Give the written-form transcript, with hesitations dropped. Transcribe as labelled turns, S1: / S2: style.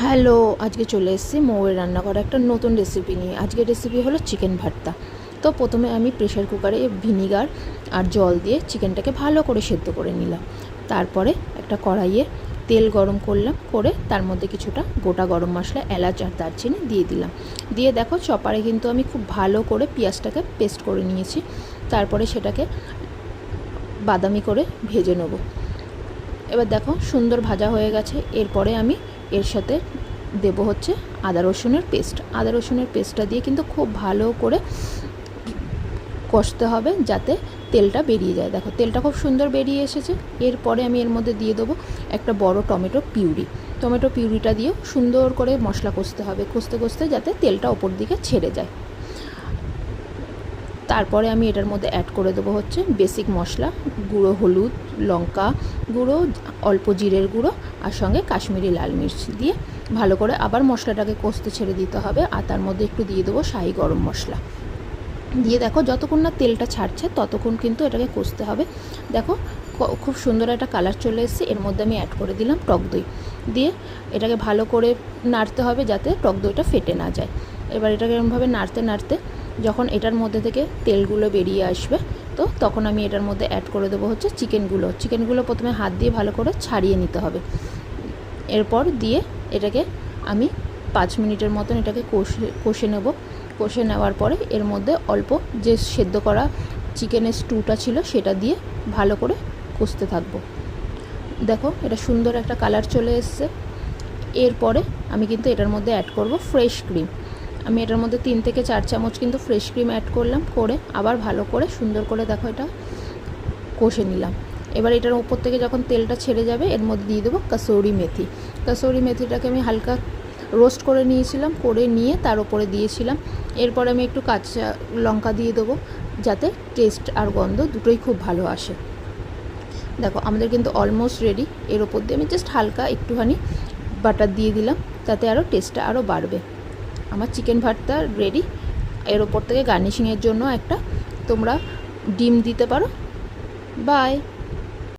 S1: Hello, আজকে চলে এসেছি মৌয়ের রান্না করা একটা নতুন রেসিপি নিয়ে। আজকের রেসিপি হলো চিকেন ভর্তা। তো প্রথমে আমি প্রেশার কুকারে ভিনিগার আর জল দিয়ে চিকেনটাকে ভালো করে সেদ্ধ করে নিলাম। তারপরে একটা কড়াইয়ে তেল গরম করলাম, করে তার মধ্যে কিছুটা গোটা গরম মশলা, এলাচ আর দারচিনি দিয়ে দিলাম। দিয়ে দেখো চপারে কিন্তু আমি খুব ভালো করে পেঁয়াজটাকে পেস্ট করে নিয়েছি। তারপরে সেটাকে বাদামি করে ভেজে নেব। এবার দেখো সুন্দর ভাজা হয়ে গেছে। এরপরে আমি এর সাথে দেব হচ্ছে আদা রসুনের পেস্ট। আদা রসুনের পেস্টটা দিয়ে কিন্তু খুব ভালো করে কষতে হবে যাতে তেলটা বেরিয়ে যায়। দেখো তেলটা খুব সুন্দর বেরিয়ে এসেছে। এরপরে আমি এর মধ্যে দিয়ে দেবো একটা বড় টমেটো পিউরি। টমেটো পিউরিটা দিয়েও সুন্দর করে মশলা কষতে হবে, কষতে কষতে যাতে তেলটা ওপর দিকে ছেড়ে যায়। তারপরে আমি এটার মধ্যে অ্যাড করে দেবো হচ্ছে বেসিক মশলা, গুঁড়ো হলুদ, লঙ্কা গুঁড়ো, অল্প জিরের গুঁড়ো আর সঙ্গে কাশ্মীরি লাল মির্চ দিয়ে ভালো করে আবার মশলাটাকে কষতে ছেড়ে দিতে হবে। আর তার মধ্যে একটু দিয়ে দেবো শাহি গরম মশলা দিয়ে দেখো যতক্ষণ না তেলটা ছাড়ছে ততক্ষণ কিন্তু এটাকে কষতে হবে। দেখো খুব সুন্দর একটা কালার চলে এসেছে। এর মধ্যে আমি অ্যাড করে দিলাম টক দই, দিয়ে এটাকে ভালো করে নাড়তে হবে যাতে টক দইটা ফেটে না যায়। এবার এটাকে এরকমভাবে নাড়তে নাড়তে যখন এটার মধ্যে থেকে তেলগুলো বেরিয়ে আসবে তো তখন আমি এটার মধ্যে অ্যাড করে দেবো হচ্ছে চিকেনগুলো প্রথমে হাত দিয়ে ভালো করে ছাড়িয়ে নিতে হবে। এরপর দিয়ে এটাকে আমি 5 মিনিটের মতন এটাকে কষে নেব। কষে নেওয়ার পরে এর মধ্যে অল্প যে সেদ্ধ করা চিকেনের স্টুটা ছিল সেটা দিয়ে ভালো করে কষতে থাকবো। দেখো এটা সুন্দর একটা কালার চলে এসছে। এরপরে আমি কিন্তু এটার মধ্যে অ্যাড করব ফ্রেশ ক্রিম। আমি এটার মধ্যে 3 থেকে 4 চামচ কিন্তু ফ্রেশ ক্রিম অ্যাড করলাম, করে আবার ভালো করে সুন্দর করে দেখো এটা কষে নিলাম। এবার এটার উপর থেকে যখন তেলটা ছেড়ে যাবে এর মধ্যে দিয়ে দেবো কাসুরি মেথি। কাসুরি মেথিটাকে আমি হালকা রোস্ট করে নিয়েছিলাম, করে নিয়ে তার উপরে দিয়েছিলাম। এরপরে আমি একটু কাঁচা লঙ্কা দিয়ে দেবো যাতে টেস্ট আর গন্ধ দুটোই খুব ভালো আসে। দেখো আমাদের কিন্তু অলমোস্ট রেডি। এর ওপর দিয়ে আমি জাস্ট হালকা একটুখানি বাটার দিয়ে দিলাম তাতে আরও টেস্টটা আরও বাড়বে। আমার চিকেন ভর্তা রেডি। এর ওপর থেকে গার্নিশিংয়ের জন্য একটা তোমরা ডিম দিতে পারো। বাই।